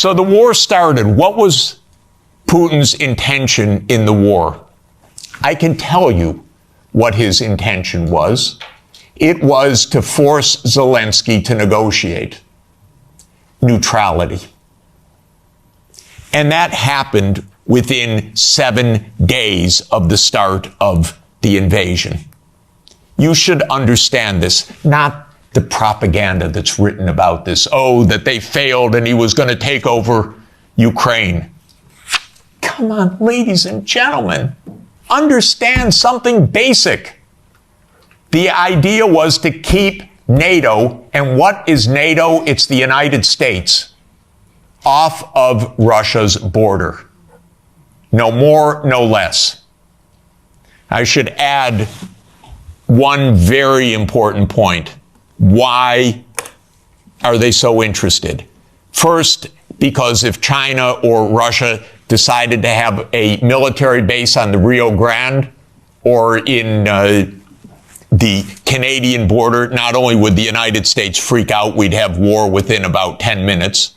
So the war started. What was Putin's intention in the war? I can tell you what his intention was. It was to force Zelensky to negotiate neutrality. And that happened within 7 days of the start of the invasion. You should understand this, not the propaganda that's written about this. Oh, that they failed and he was going to take over Ukraine. Come on, ladies and gentlemen, understand something basic. The idea was to keep NATO, and what is NATO? It's the United States, off of Russia's border. No more, no less. I should add one very important point. Why are they so interested? First, because if China or Russia decided to have a military base on the Rio Grande or in the Canadian border, not only would the United States freak out, we'd have war within about 10 minutes,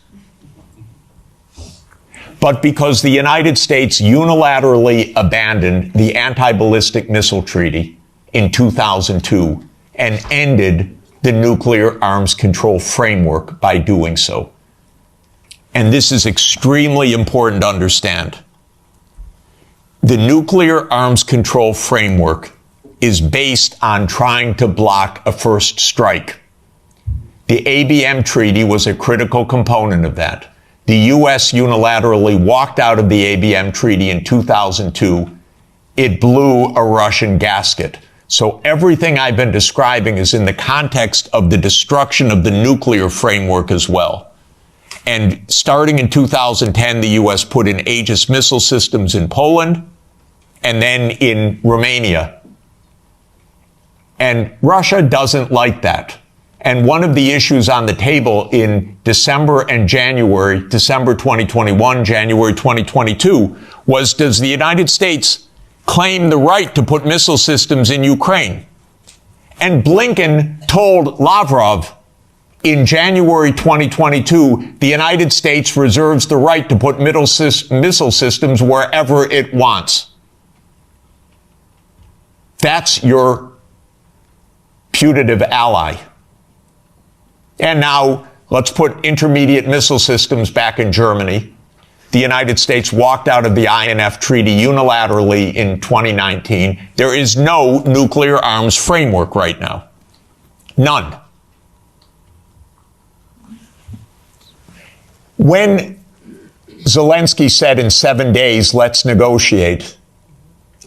but because the United States unilaterally abandoned the Anti-Ballistic Missile Treaty in 2002 and ended the nuclear arms control framework by doing so. And this is extremely important to understand. The nuclear arms control framework is based on trying to block a first strike. The ABM treaty was a critical component of that. The U.S. unilaterally walked out of the ABM treaty in 2002. It blew a Russian gasket. So everything I've been describing is in the context of the destruction of the nuclear framework as well. And starting in 2010, the U.S. put in Aegis missile systems in Poland and then in Romania. And Russia doesn't like that. And one of the issues on the table in December and January, December 2021, January 2022, was, does the United States claim the right to put missile systems in Ukraine? And Blinken told Lavrov in January 2022, the United States reserves the right to put missile systems wherever it wants. That's your putative ally. And now let's put intermediate missile systems back in Germany. The United States walked out of the INF treaty unilaterally in 2019. There is no nuclear arms framework right now. None. When Zelensky said in 7 days, let's negotiate,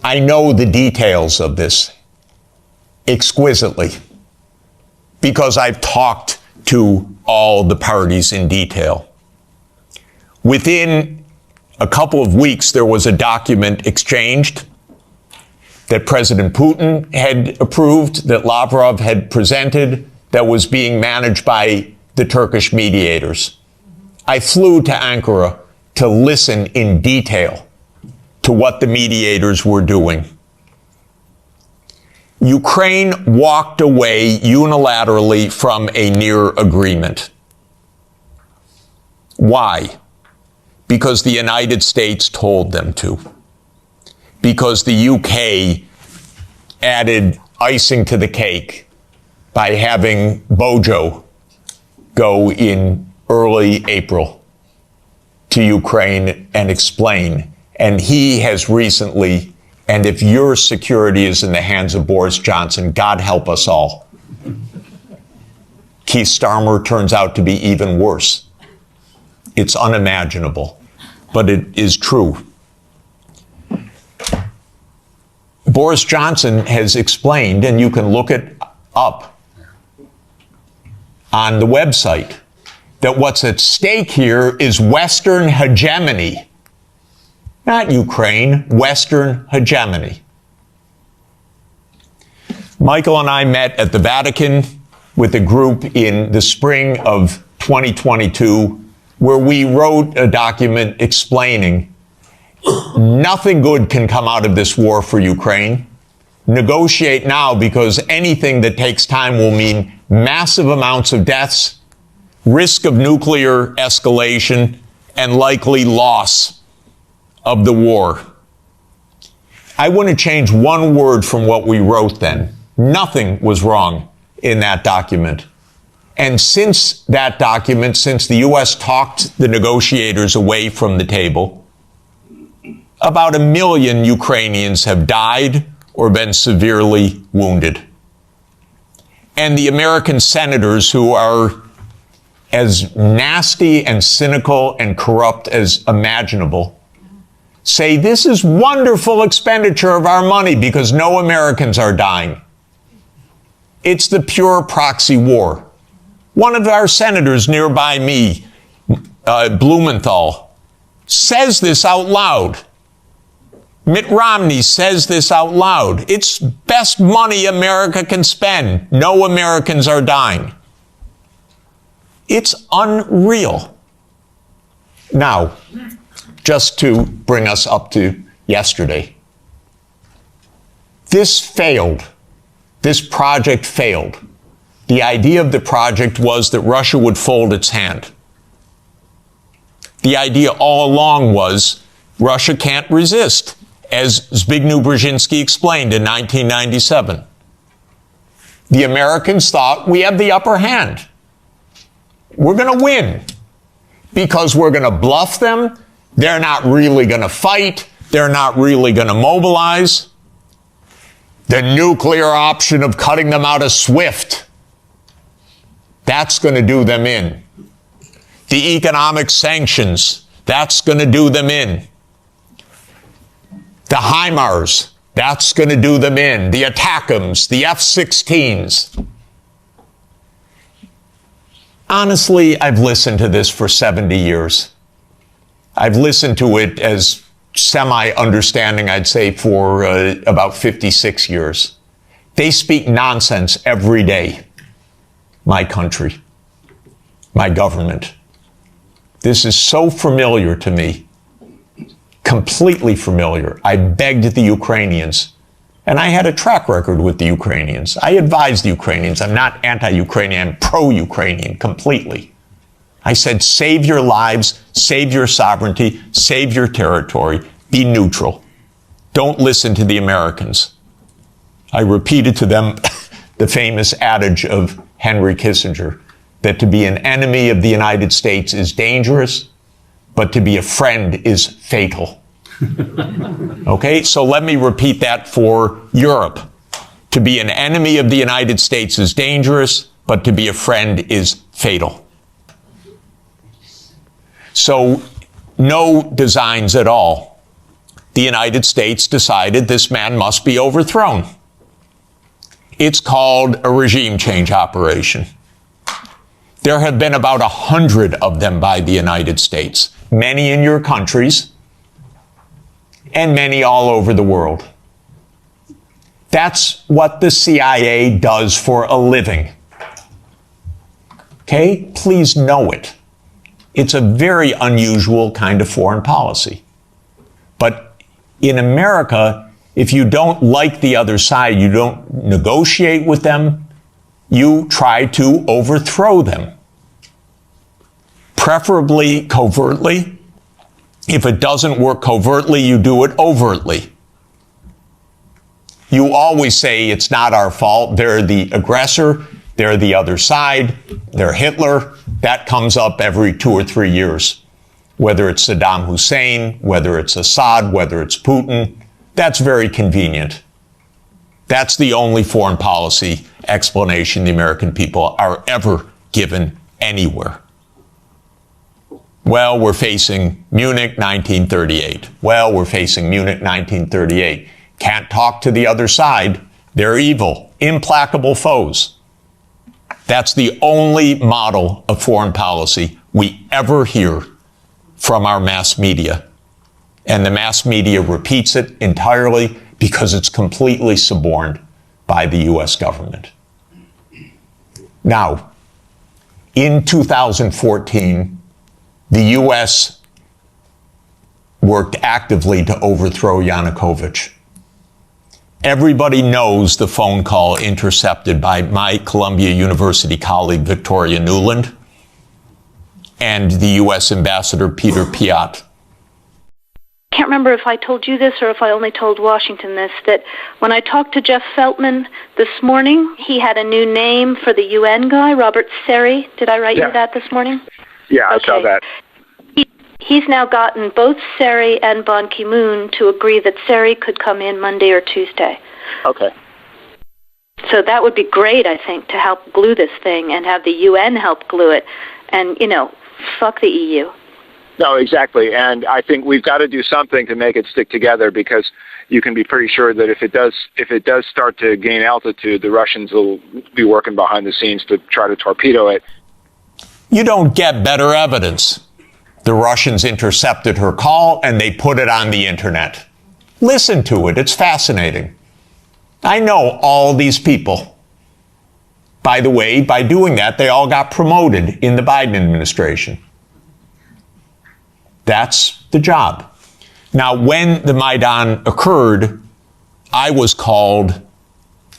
I know the details of this exquisitely because I've talked to all the parties in detail. Within a couple of weeks, there was a document exchanged that President Putin had approved, that Lavrov had presented, that was being managed by the Turkish mediators. I flew to Ankara to listen in detail to what the mediators were doing. Ukraine walked away unilaterally from a near agreement. Why? Because the United States told them to. Because the UK added icing to the cake by having Bojo go in early April to Ukraine and explain. And he has recently, and if your security is in the hands of Boris Johnson, God help us all. Keith Starmer turns out to be even worse. It's unimaginable, but it is true. Boris Johnson has explained, and you can look it up on the website, that what's at stake here is Western hegemony. Not Ukraine, Western hegemony. Michael and I met at the Vatican with a group in the spring of 2022, where we wrote a document explaining nothing good can come out of this war for Ukraine. Negotiate now, because anything that takes time will mean massive amounts of deaths, risk of nuclear escalation, and likely loss of the war. I wouldn't change one word from what we wrote then. Nothing was wrong in that document. And since that document, since the U.S. talked the negotiators away from the table, about 1 million Ukrainians have died or been severely wounded. And the American senators, who are as nasty and cynical and corrupt as imaginable, say this is wonderful expenditure of our money because no Americans are dying. It's the pure proxy war. One of our senators nearby me, Blumenthal, says this out loud. Mitt Romney says this out loud. It's best money America can spend. No Americans are dying. It's unreal. Now, just to bring us up to yesterday, this failed. This project failed. The idea of the project was that Russia would fold its hand. The idea all along was Russia can't resist, as Zbigniew Brzezinski explained in 1997. The Americans thought we have the upper hand. We're going to win because we're going to bluff them. They're not really going to fight. They're not really going to mobilize. The nuclear option of cutting them out of SWIFT, that's going to do them in. The economic sanctions, that's going to do them in. The HIMARS, that's going to do them in. The ATACMS, the F-16s. Honestly, I've listened to this for 70 years. I've listened to it as semi-understanding, I'd say, for about 56 years. They speak nonsense every day. My country, my government. This is so familiar to me, completely familiar. I begged the Ukrainians, and I had a track record with the Ukrainians. I advised the Ukrainians. I'm not anti-Ukrainian, I'm pro-Ukrainian completely. I said, save your lives, save your sovereignty, save your territory, be neutral. Don't listen to the Americans. I repeated to them the famous adage of Henry Kissinger, that to be an enemy of the United States is dangerous, but to be a friend is fatal. Okay, so let me repeat that for Europe. To be an enemy of the United States is dangerous, but to be a friend is fatal. So, no designs at all. The United States decided this man must be overthrown. It's called a regime change operation. There have been about 100 of them by the United States, many in your countries, and many all over the world. That's what the CIA does for a living. Okay? Please know it. It's a very unusual kind of foreign policy. But in America, if you don't like the other side, you don't negotiate with them, you try to overthrow them. Preferably covertly. If it doesn't work covertly, you do it overtly. You always say it's not our fault, they're the aggressor, they're the other side, they're Hitler. That comes up every 2 or 3 years. Whether it's Saddam Hussein, whether it's Assad, whether it's Putin, that's very convenient. That's the only foreign policy explanation the American people are ever given anywhere. Well, we're facing Munich 1938. Well, we're facing Munich 1938. Can't talk to the other side. They're evil, implacable foes. That's the only model of foreign policy we ever hear from our mass media. And the mass media repeats it entirely because it's completely suborned by the U.S. government. Now, in 2014, the U.S. worked actively to overthrow Yanukovych. Everybody knows the phone call intercepted by my Columbia University colleague, Victoria Nuland. and the U.S. Ambassador Peter Piot. I can't remember if I told you this or if I only told Washington this, that when I talked to Jeff Feltman this morning, he had a new name for the UN guy, Robert Seri. Did I write you that this morning? Yeah, okay. I saw that. He's now gotten both Seri and Ban Ki-moon to agree that Seri could come in Monday or Tuesday. Okay. So that would be great, I think, to help glue this thing and have the UN help glue it. And, fuck the EU. No, exactly. And I think we've got to do something to make it stick together, because you can be pretty sure that if it does start to gain altitude, the Russians will be working behind the scenes to try to torpedo it. You don't get better evidence. The Russians intercepted her call and they put it on the internet. Listen to it. It's fascinating. I know all these people. By the way, by doing that, they all got promoted in the Biden administration. That's the job. Now, when the Maidan occurred, I was called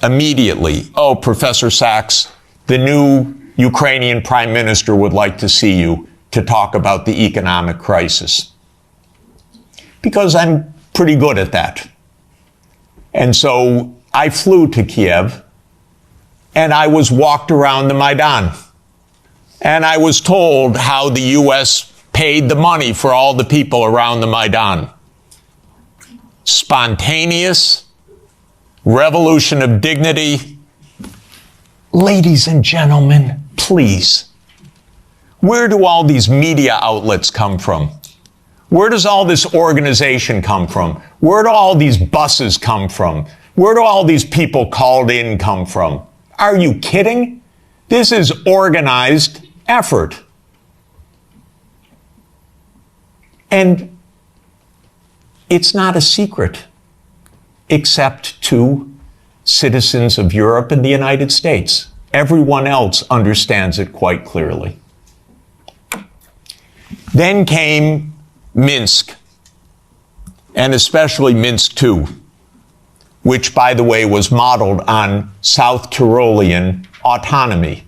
immediately. Oh, Professor Sachs, the new Ukrainian prime minister would like to see you to talk about the economic crisis. Because I'm pretty good at that. And so I flew to Kiev and I was walked around the Maidan. And I was told how the U.S. paid the money for all the people around the Maidan. Spontaneous, revolution of dignity. Ladies and gentlemen, please. Where do all these media outlets come from? Where does all this organization come from? Where do all these buses come from? Where do all these people called in come from? Are you kidding? This is organized effort. And it's not a secret, except to citizens of Europe and the United States. Everyone else understands it quite clearly. Then came Minsk, and especially Minsk II, which, by the way, was modeled on South Tyrolean autonomy.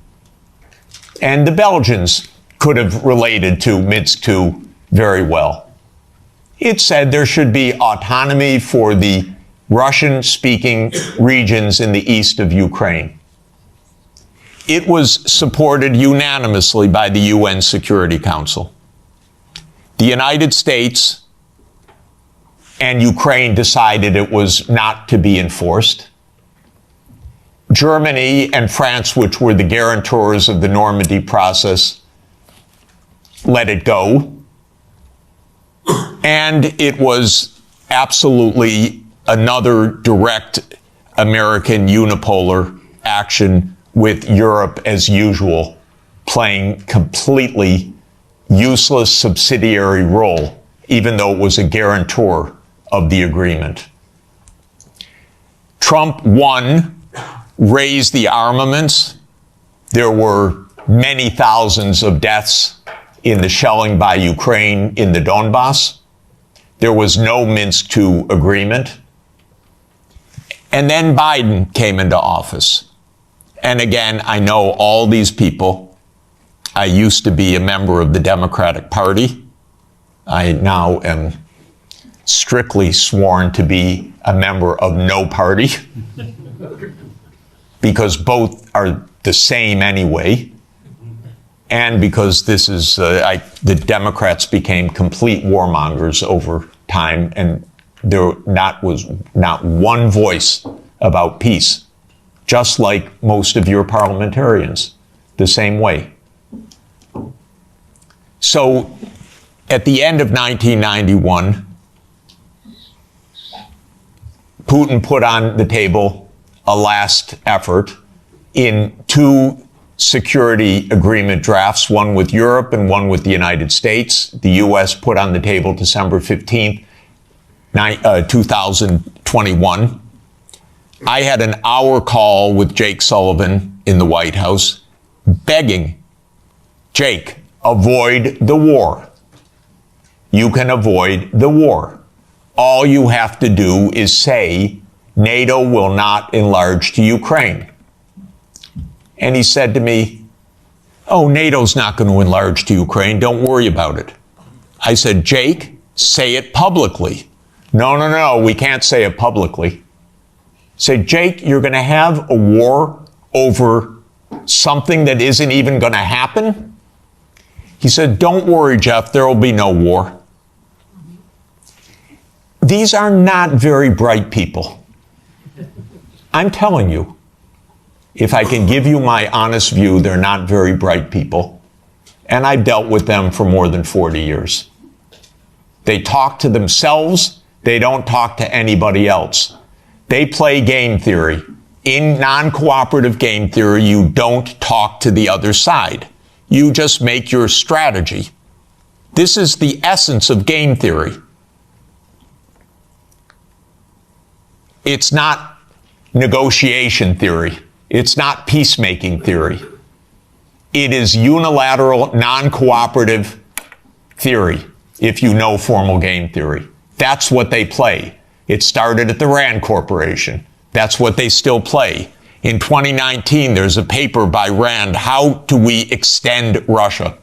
And the Belgians could have related to Minsk II very well. It said there should be autonomy for the Russian-speaking regions in the east of Ukraine. It was supported unanimously by the UN Security Council. The United States and Ukraine decided it was not to be enforced. Germany and France, which were the guarantors of the Normandy process, let it go. And it was absolutely another direct American unipolar action, with Europe, as usual, playing completely useless subsidiary role, even though it was a guarantor of the agreement. Trump won, raised the armaments. There were many thousands of deaths in the shelling by Ukraine in the Donbass. There was no Minsk II agreement. And then Biden came into office. And again, I know all these people. I used to be a member of the Democratic Party. I now am strictly sworn to be a member of no party, because both are the same anyway. And because this is, the Democrats became complete warmongers over time, and there was not one voice about peace, just like most of your parliamentarians, the same way. So at the end of 1991, Putin put on the table a last effort in two security agreement drafts, one with Europe and one with the United States. The U.S. put on the table December 15th, 2021. I had an hour call with Jake Sullivan in the White House begging, Jake, avoid the war. You can avoid the war. All you have to do is say NATO will not enlarge to Ukraine. And he said to me, Oh, NATO's not going to enlarge to Ukraine. Don't worry about it. I said, Jake, say it publicly. No, we can't say it publicly. I said, Jake, you're going to have a war over something that isn't even going to happen? He said, don't worry, Jeff, there will be no war. These are not very bright people. I'm telling you, if I can give you my honest view, they're not very bright people. And I've dealt with them for more than 40 years. They talk to themselves. They don't talk to anybody else. They play game theory. In non-cooperative game theory, you don't talk to the other side. You just make your strategy. This is the essence of game theory. It's not negotiation theory. It's not peacemaking theory. It is unilateral, non-cooperative theory, if you know formal game theory. That's what they play. It started at the Rand Corporation. That's what they still play. In 2019, there's a paper by Rand, How Do We Extend Russia?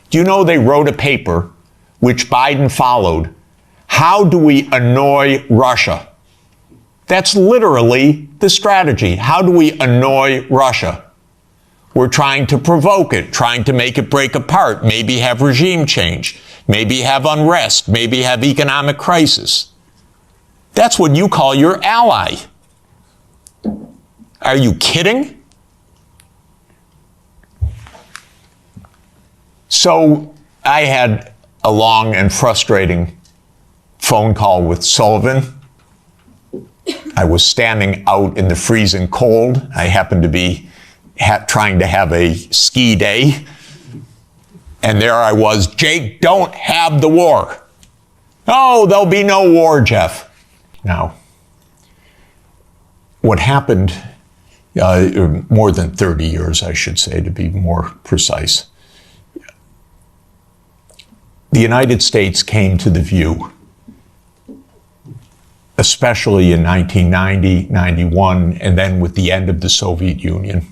Do you know they wrote a paper, which Biden followed, How Do We Annoy Russia? That's literally the strategy. How do we annoy Russia? We're trying to provoke it, trying to make it break apart, maybe have regime change, maybe have unrest, maybe have economic crisis. That's what you call your ally. Are you kidding? So I had a long and frustrating phone call with Sullivan. I was standing out in the freezing cold. I happened to be trying to have a ski day. And there I was, Jake, don't have the war. Oh, there'll be no war, Jeff. Now, what happened, more than 30 years, I should say, to be more precise. The United States came to the view, especially in 1990, 91, and then with the end of the Soviet Union,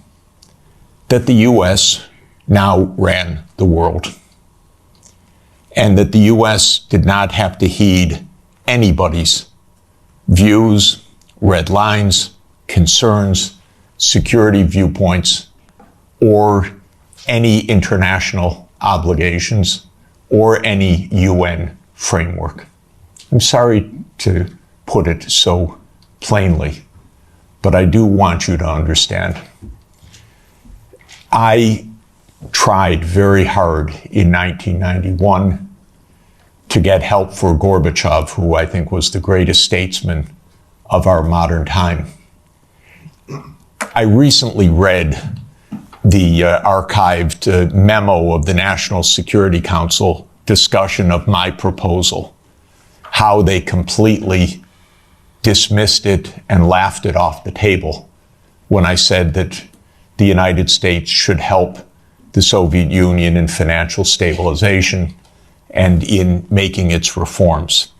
that the U.S. now ran the world. And that the U.S. did not have to heed anybody's views, red lines, concerns, security viewpoints, or any international obligations, or any UN framework. I'm sorry to put it so plainly, but I do want you to understand. I tried very hard in 1991 to get help for Gorbachev, who I think was the greatest statesman of our modern time. I recently read the archived memo of the National Security Council discussion of my proposal, how they completely dismissed it and laughed it off the table when I said that the United States should help the Soviet Union in financial stabilization and in making its reforms.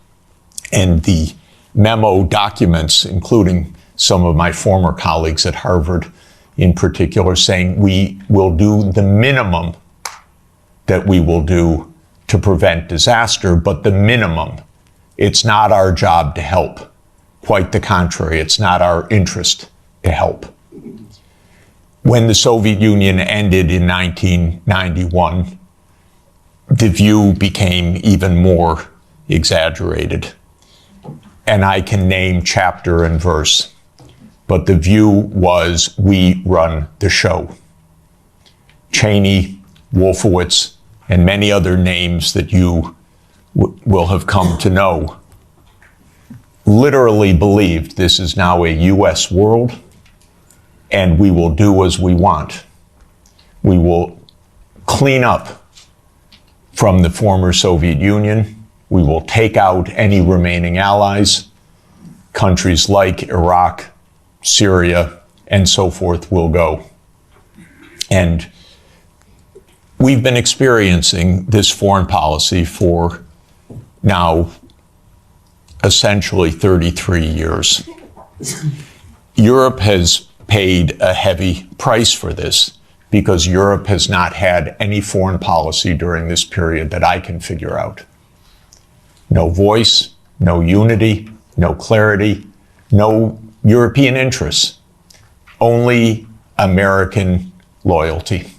And the memo documents, including some of my former colleagues at Harvard in particular, saying we will do the minimum that we will do to prevent disaster, but the minimum. It's not our job to help. Quite the contrary, it's not our interest to help. When the Soviet Union ended in 1991, the view became even more exaggerated. And I can name chapter and verse, but the view was we run the show. Cheney, Wolfowitz, and many other names that you will have come to know literally believed this is now a U.S. world, and we will do as we want. We will clean up from the former Soviet Union. We will take out any remaining allies. Countries like Iraq, Syria, and so forth will go. And we've been experiencing this foreign policy for now essentially 33 years. Europe has paid a heavy price for this. because Europe has not had any foreign policy during this period that I can figure out. No voice, no unity, no clarity, no European interests, only American loyalty.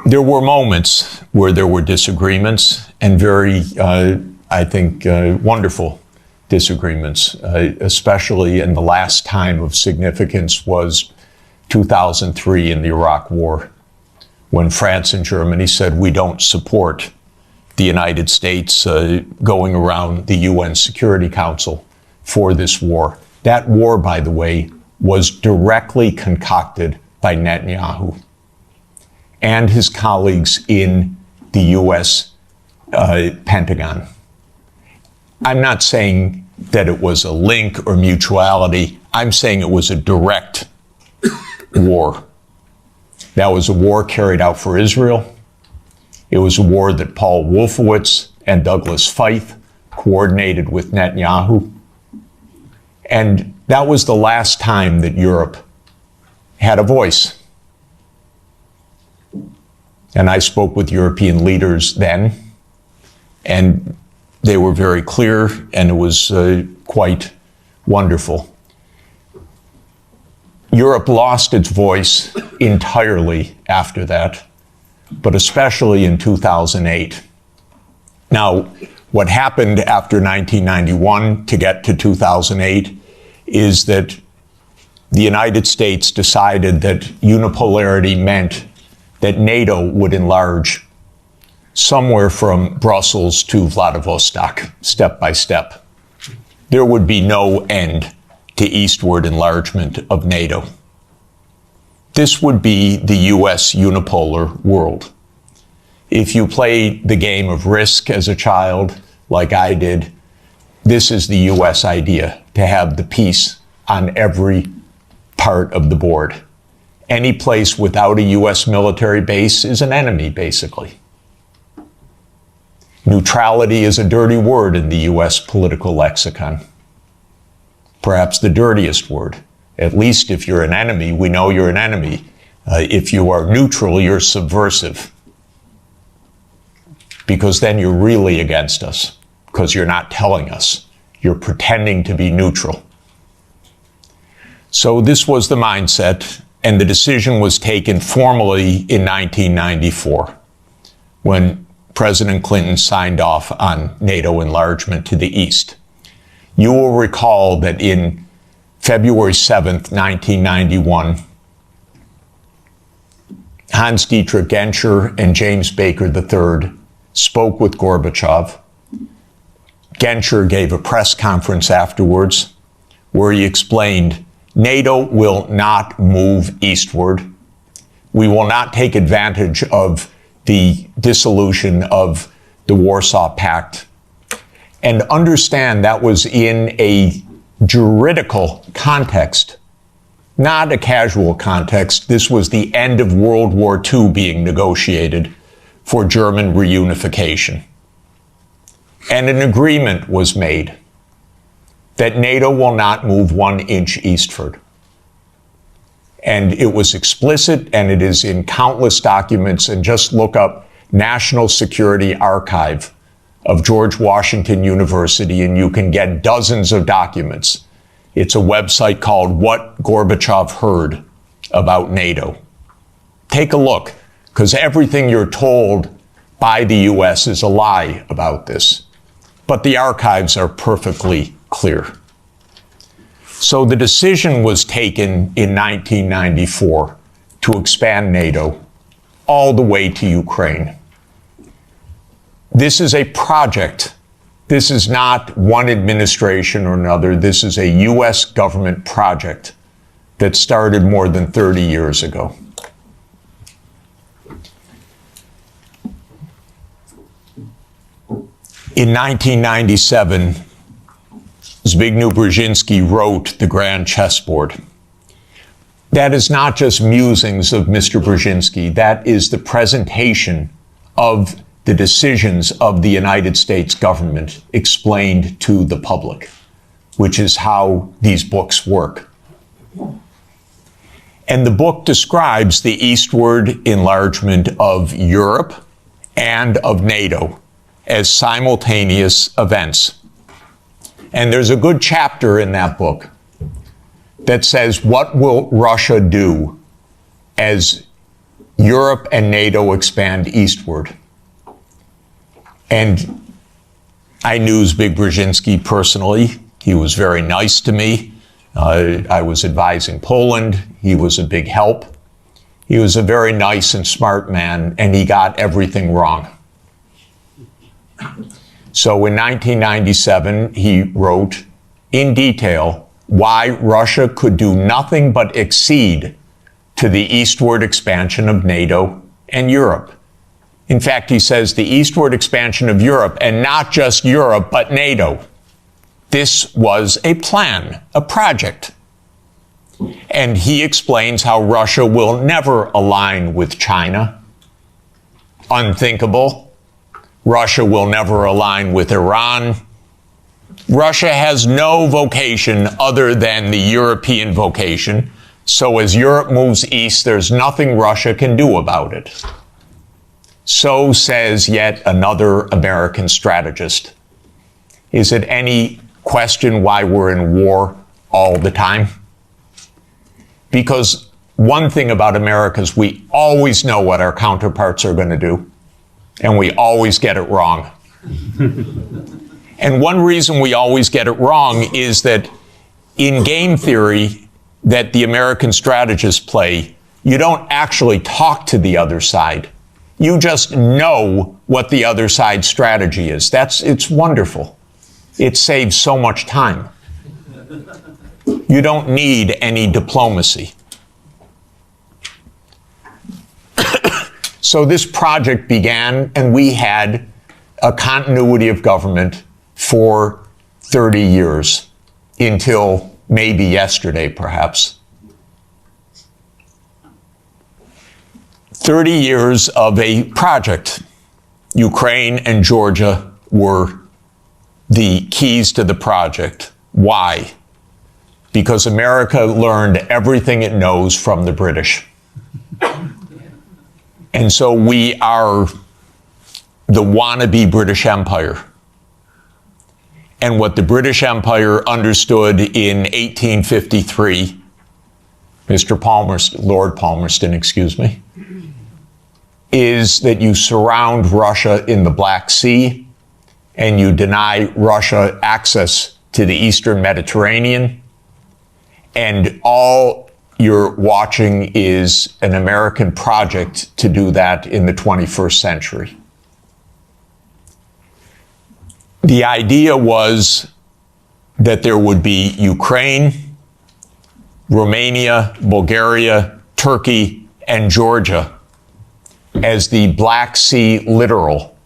There were moments where there were disagreements, and very, I think, wonderful disagreements, especially in the last time of significance was 2003 in the Iraq War, when France and Germany said we don't support the United States going around the UN Security Council for this war. That war, by the way, was directly concocted by Netanyahu and his colleagues in the US Pentagon. I'm not saying that it was a link or mutuality. I'm saying it was a direct war. That was a war carried out for Israel. It was a war that Paul Wolfowitz and Douglas Feith coordinated with Netanyahu. And that was the last time that Europe had a voice. And I spoke with European leaders then, and they were very clear, and it was quite wonderful. Europe lost its voice entirely after that, but especially in 2008. Now, what happened after 1991 to get to 2008 is that the United States decided that unipolarity meant that NATO would enlarge somewhere from Brussels to Vladivostok, step by step. There would be no end to eastward enlargement of NATO. This would be the US unipolar world. If you played the game of Risk as a child, like I did, this is the US idea, to have the peace on every part of the board. Any place without a US military base is an enemy, basically. Neutrality is a dirty word in the US political lexicon. Perhaps the dirtiest word. At least if you're an enemy, we know you're an enemy. If you are neutral, you're subversive. Because then you're really against us, because you're not telling us. You're pretending to be neutral. So this was the mindset, and the decision was taken formally in 1994, when President Clinton signed off on NATO enlargement to the east. You will recall that in February 7th, 1991, Hans-Dietrich Genscher and James Baker III spoke with Gorbachev. Genscher gave a press conference afterwards where he explained, NATO will not move eastward. We will not take advantage of the dissolution of the Warsaw Pact. And understand that was in a juridical context, not a casual context. This was the end of World War II being negotiated for German reunification. And an agreement was made that NATO will not move 1 inch eastward. And it was explicit, and it is in countless documents, and just look up National Security Archive of George Washington University, and you can get dozens of documents. It's a website called What Gorbachev Heard About NATO. Take a look, because everything you're told by the US is a lie about this. But the archives are perfectly clear. So the decision was taken in 1994 to expand NATO all the way to Ukraine. This is a project. This is not one administration or another. This is a US government project that started more than 30 years ago. In 1997, Zbigniew Brzezinski wrote The Grand Chessboard. That is not just musings of Mr. Brzezinski. That is the presentation of the decisions of the United States government explained to the public, which is how these books work. And the book describes the eastward enlargement of Europe and of NATO as simultaneous events. And there's a good chapter in that book that says, what will Russia do as Europe and NATO expand eastward? And I knew Zbig Brzezinski personally. He was very nice to me. I was advising Poland. He was a big help. He was a very nice and smart man, and he got everything wrong. So in 1997, he wrote in detail why Russia could do nothing but accede to the eastward expansion of NATO and Europe. In fact, he says the eastward expansion of Europe, and not just Europe, but NATO. This was a plan, a project. And he explains how Russia will never align with China. Unthinkable. Russia will never align with Iran. Russia has no vocation other than the European vocation. So as Europe moves east, there's nothing Russia can do about it. So says yet another American strategist. Is it any question why we're in war all the time? Because one thing about America is we always know what our counterparts are going to do, and we always get it wrong. And one reason we always get it wrong is that in game theory that the American strategists play, you don't actually talk to the other side. You just know what the other side's strategy is. It's wonderful. It saves so much time. You don't need any diplomacy. So this project began, and we had a continuity of government for 30 years, until maybe yesterday, perhaps. 30 years of a project. Ukraine and Georgia were the keys to the project. Why? Because America learned everything it knows from the British. And so we are the wannabe British Empire. And what the British Empire understood in 1853, Lord Palmerston, is that you surround Russia in the Black Sea and you deny Russia access to the Eastern Mediterranean. And all you're watching is an American project to do that in the 21st century. The idea was that there would be Ukraine, Romania, Bulgaria, Turkey, and Georgia as the Black Sea littoral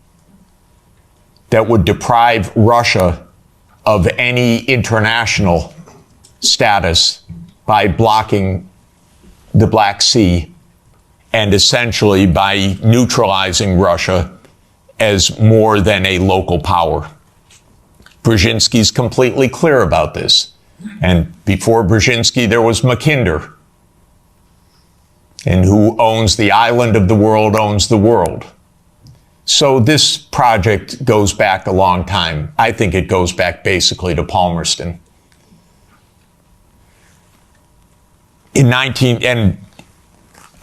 that would deprive Russia of any international status by blocking the Black Sea and essentially by neutralizing Russia as more than a local power. Brzezinski's completely clear about this. And before Brzezinski, there was Mackinder. And who owns the island of the world owns the world. So this project goes back a long time. I think it goes back basically to Palmerston. And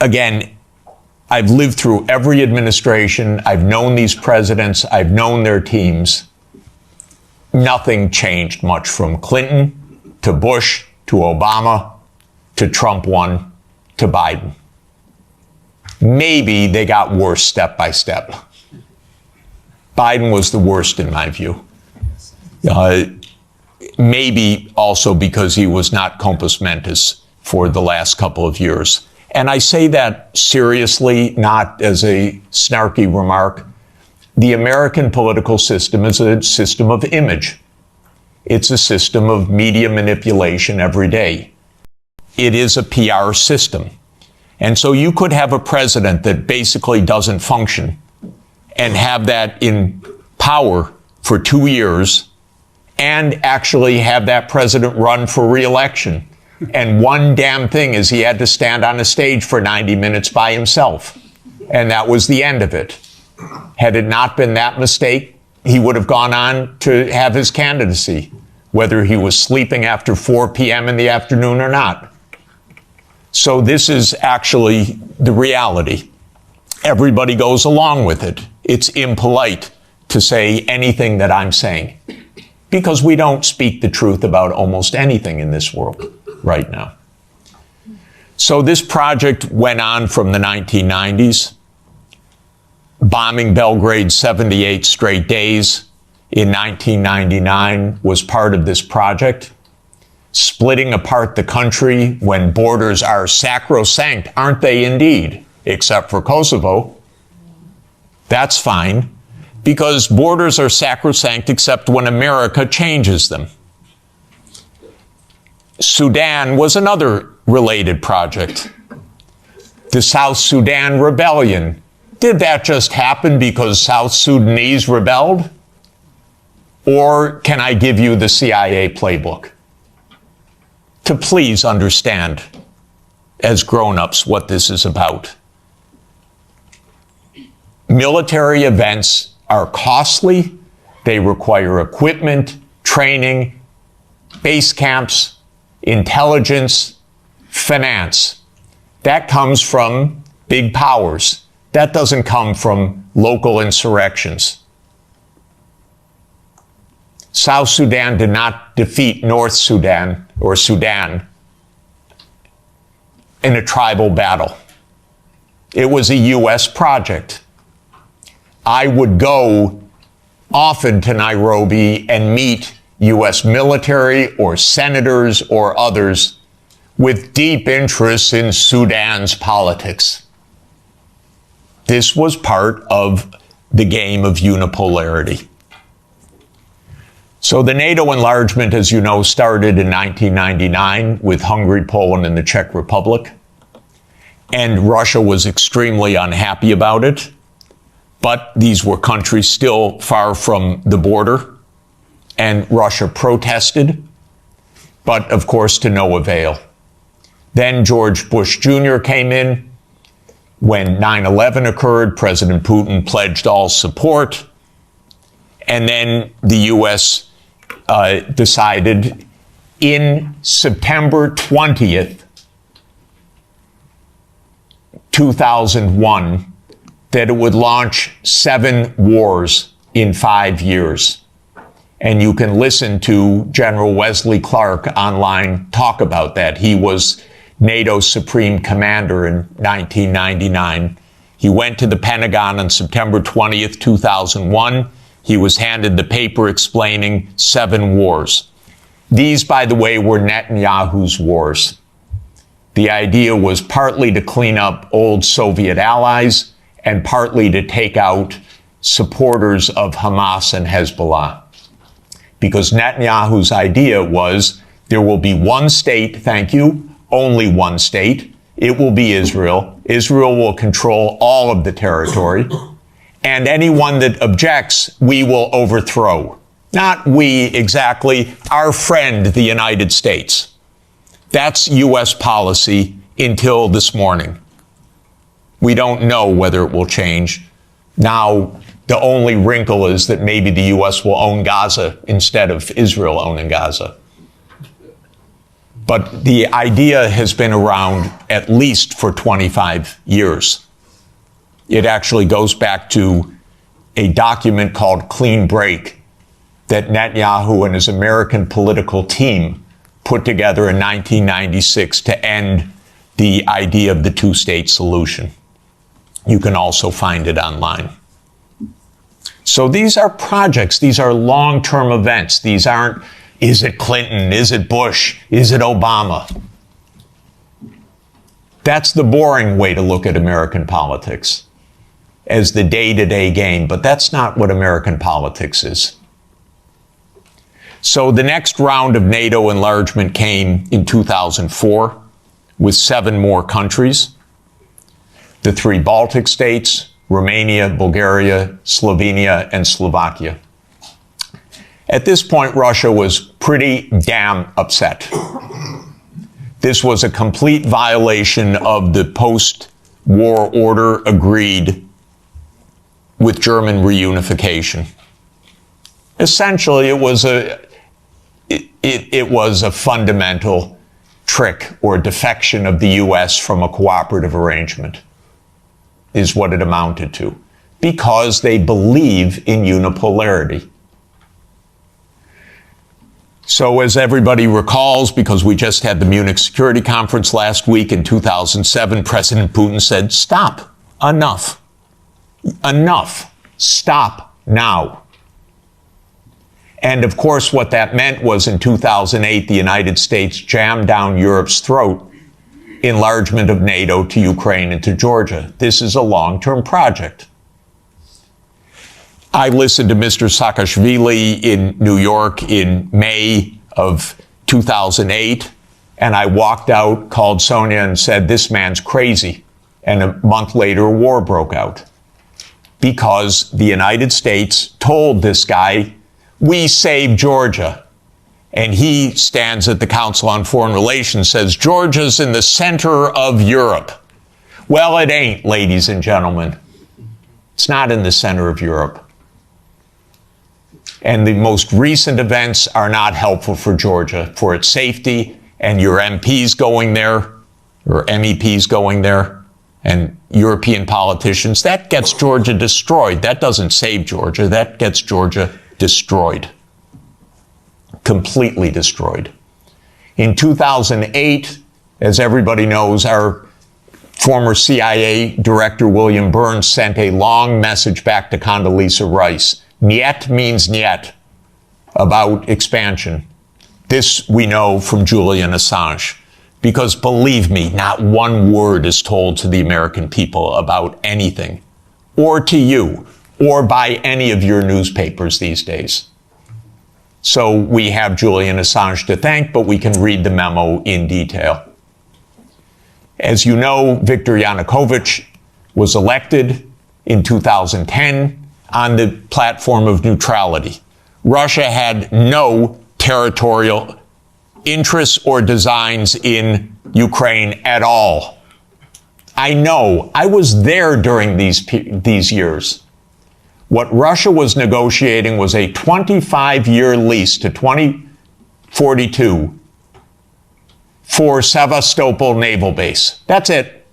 again, I've lived through every administration. I've known these presidents. I've known their teams. Nothing changed much from Clinton to Bush to Obama to Trump 1 to Biden. Maybe they got worse step by step. Biden was the worst in my view. Maybe also because he was not compos mentis for the last couple of years. And I say that seriously, not as a snarky remark. The American political system is a system of image. It's a system of media manipulation every day. It is a PR system. And so you could have a president that basically doesn't function and have that in power for 2 years and actually have that president run for re-election And one damn thing is he had to stand on a stage for 90 minutes by himself. And that was the end of it. Had it not been that mistake, he would have gone on to have his candidacy, whether he was sleeping after 4 p.m. in the afternoon or not. So this is actually the reality. Everybody goes along with it. It's impolite to say anything that I'm saying, because we don't speak the truth about almost anything in this world right now. So this project went on from the 1990s, bombing Belgrade 78 straight days in 1999 was part of this project. Splitting apart the country when borders are sacrosanct, aren't they indeed? Except for Kosovo. That's fine, because borders are sacrosanct except when America changes them. Sudan was another related project. The South Sudan rebellion. Did that just happen because South Sudanese rebelled? Or can I give you the CIA playbook to please understand as grown-ups what this is about? Military events are costly. They require equipment, training, base camps, intelligence, finance. That comes from big powers. That doesn't come from local insurrections. South Sudan did not defeat North Sudan or Sudan in a tribal battle. It was a U.S. project. I would go often to Nairobi and meet U.S. military or senators or others with deep interests in Sudan's politics. This was part of the game of unipolarity. So the NATO enlargement, as you know, started in 1999 with Hungary, Poland, and the Czech Republic. And Russia was extremely unhappy about it. But these were countries still far from the border. And Russia protested, but of course to no avail. Then George Bush Jr. came in. When 9/11 occurred, President Putin pledged all support. And then the U.S. Decided in September 20th, 2001, that it would launch 7 wars in 5 years. And you can listen to General Wesley Clark online talk about that. He was NATO's Supreme Commander in 1999. He went to the Pentagon on September 20th, 2001. He was handed the paper explaining 7 wars. These, by the way, were Netanyahu's wars. The idea was partly to clean up old Soviet allies and partly to take out supporters of Hamas and Hezbollah. Because Netanyahu's idea was there will be one state, thank you, only one state. It will be Israel. Israel will control all of the territory. And anyone that objects, we will overthrow. Not we exactly, our friend, the United States. That's U.S. policy until this morning. We don't know whether it will change. Now, the only wrinkle is that maybe the U.S. will own Gaza instead of Israel owning Gaza. But the idea has been around at least for 25 years. It actually goes back to a document called Clean Break that Netanyahu and his American political team put together in 1996 to end the idea of the two-state solution. You can also find it online. So these are projects. These are long-term events. These aren't, is it Clinton? Is it Bush? Is it Obama? That's the boring way to look at American politics, as the day-to-day game, but that's not what American politics is. So the next round of NATO enlargement came in 2004 with 7 more countries. The 3 Baltic states, Romania, Bulgaria, Slovenia, and Slovakia. At this point, Russia was pretty damn upset. This was a complete violation of the post-war order agreed with German reunification. Essentially, it was a fundamental trick or defection of the U.S. from a cooperative arrangement, is what it amounted to, because they believe in unipolarity. So as everybody recalls, because we just had the Munich Security Conference last week in 2007, President Putin said, stop, enough, stop now. And of course, what that meant was in 2008, the United States jammed down Europe's throat enlargement of NATO to Ukraine and to Georgia. This is a long-term project. I listened to Mr. Saakashvili in New York in May of 2008, and I walked out, called Sonia, and said, this man's crazy. And a month later, a war broke out because the United States told this guy, we saved Georgia. And he stands at the Council on Foreign Relations, says, Georgia's in the center of Europe. Well, it ain't, ladies and gentlemen. It's not in the center of Europe. And the most recent events are not helpful for Georgia, for its safety, and your MPs going there, or MEPs going there, and European politicians. That gets Georgia destroyed. That doesn't save Georgia. That gets Georgia destroyed. Completely destroyed. In 2008, as everybody knows, our former CIA director, William Burns, sent a long message back to Condoleezza Rice. Niet means niet, about expansion. This we know from Julian Assange. Because believe me, not one word is told to the American people about anything, or to you, or by any of your newspapers these days. So we have Julian Assange to thank, but we can read the memo in detail. As you know, Viktor Yanukovych was elected in 2010 on the platform of neutrality. Russia had no territorial interests or designs in Ukraine at all. I know. I was there during these years. What Russia was negotiating was a 25-year lease to 2042 for Sevastopol Naval Base. That's it.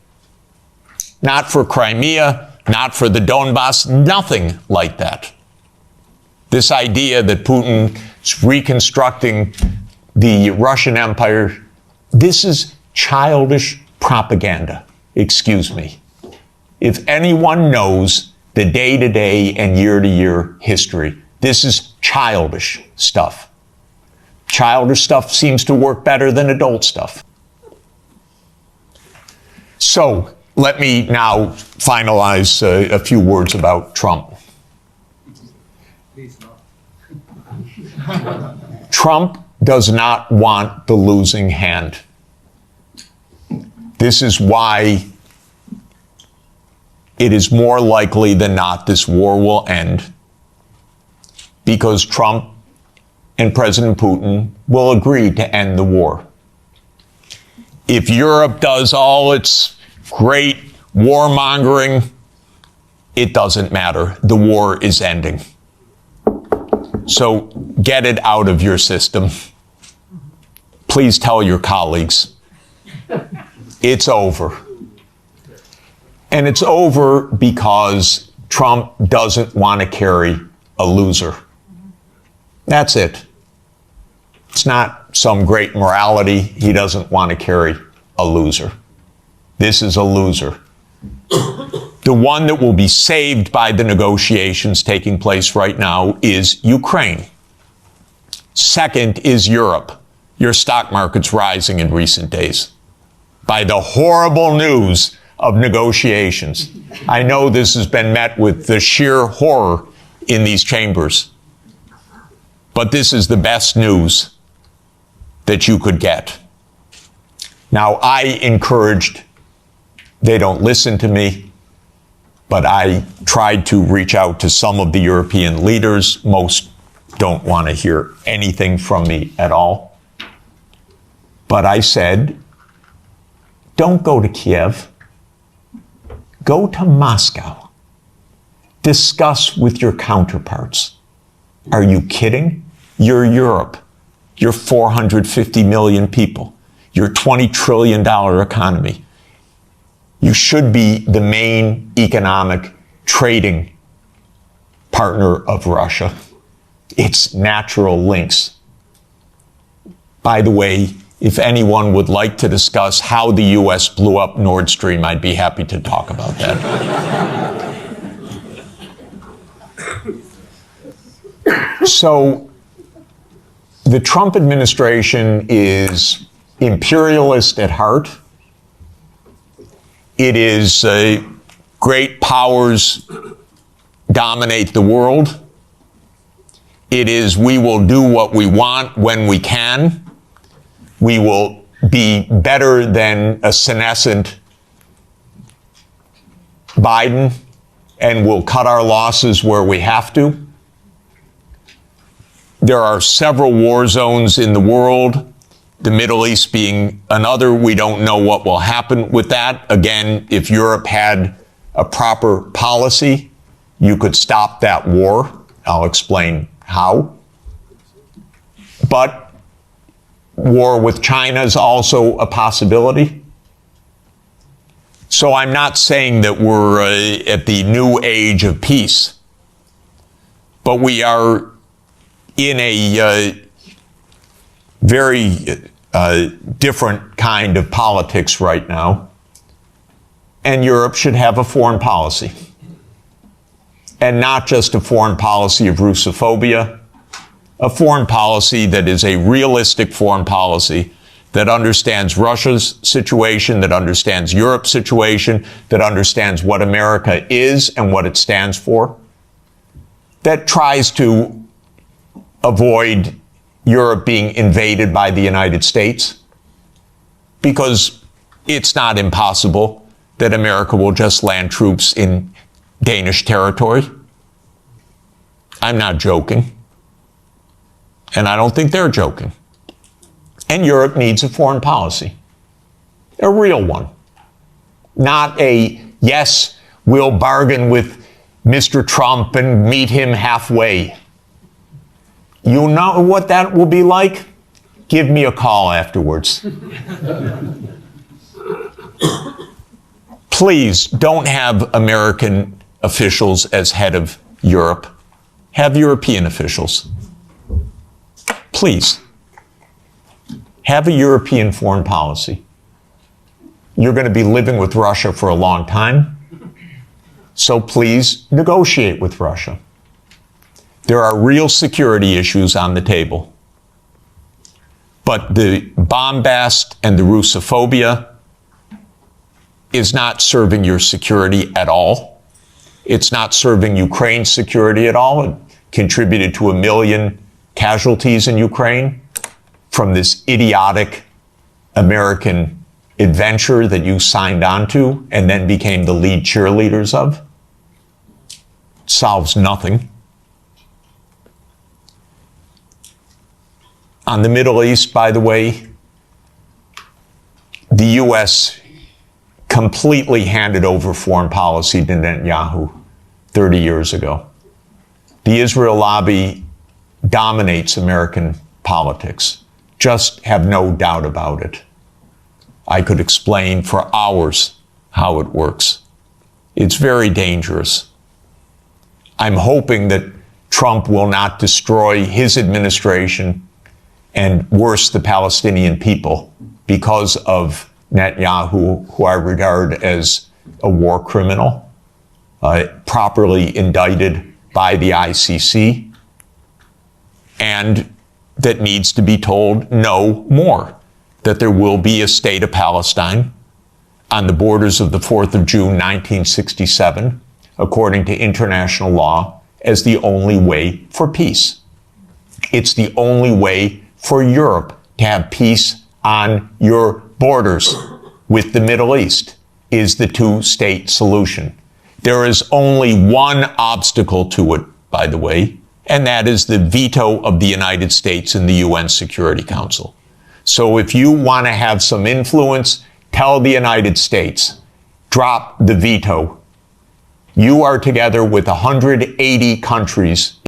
Not for Crimea, not for the Donbass, nothing like that. This idea that Putin is reconstructing the Russian Empire, this is childish propaganda. Excuse me. If anyone knows the day-to-day and year-to-year history, this is childish stuff. Childish stuff seems to work better than adult stuff. So, let me now finalize a few words about Trump. Please not. Trump does not want the losing hand. This is why it is more likely than not this war will end, because Trump and President Putin will agree to end the war. If Europe does all its great warmongering, it doesn't matter. The war is ending. So get it out of your system. Please tell your colleagues. It's over. And it's over because Trump doesn't want to carry a loser. That's it. It's not some great morality. He doesn't want to carry a loser. This is a loser. The one that will be saved by the negotiations taking place right now is Ukraine. Second is Europe. Your stock market's rising in recent days by the horrible news of negotiations. I know this has been met with the sheer horror in these chambers, but this is the best news that you could get. Now, I encouraged, they don't listen to me, but I tried to reach out to some of the European leaders. Most don't want to hear anything from me at all. But I said, don't go to Kiev. Go to Moscow. Discuss with your counterparts. Are you kidding? You're Europe. You're 450 million people. You're a $20 trillion economy. You should be the main economic trading partner of Russia. It's natural links. By the way, if anyone would like to discuss how the U.S. blew up Nord Stream, I'd be happy to talk about that. So, the Trump administration is imperialist at heart. It is great powers dominate the world. It is we will do what we want when we can. We will be better than a senescent Biden, and we'll cut our losses where we have to. There are several war zones in the world, the Middle East being another. We don't know what will happen with that. Again, if Europe had a proper policy, you could stop that war. I'll explain how. But war with China is also a possibility. So I'm not saying that we're at the new age of peace, but we are in a very different kind of politics right now. And Europe should have a foreign policy. And not just a foreign policy of Russophobia, a foreign policy that is a realistic foreign policy that understands Russia's situation, that understands Europe's situation, that understands what America is and what it stands for, that tries to avoid Europe being invaded by the United States, because it's not impossible that America will just land troops in Danish territory. I'm not joking. And I don't think they're joking. And Europe needs a foreign policy. A real one. Not a, yes, we'll bargain with Mr. Trump and meet him halfway. You know what that will be like? Give me a call afterwards. Please don't have American officials as head of Europe. Have European officials. Please. Have a European foreign policy. You're going to be living with Russia for a long time, so please negotiate with Russia. There are real security issues on the table. But the bombast and the Russophobia is not serving your security at all. It's not serving Ukraine's security at all. It contributed to 1 million casualties in Ukraine from this idiotic American adventure that you signed on to and then became the lead cheerleaders of. It solves nothing. On the Middle East, by the way, the U.S. completely handed over foreign policy to Netanyahu 30 years ago. The Israel lobby dominates American politics. Just have no doubt about it. I could explain for hours how it works. It's very dangerous. I'm hoping that Trump will not destroy his administration and worse, the Palestinian people, because of Netanyahu, who I regard as a war criminal, properly indicted by the ICC, and that needs to be told no more, that there will be a state of Palestine on the borders of the 4th of June, 1967, according to international law, as the only way for peace. It's the only way for Europe to have peace on your borders with the Middle East, is the two-state solution. There is only one obstacle to it, by the way, and that is the veto of the United States in the UN Security Council. So if you want to have some influence, tell the United States, drop the veto. You are together with 180 countries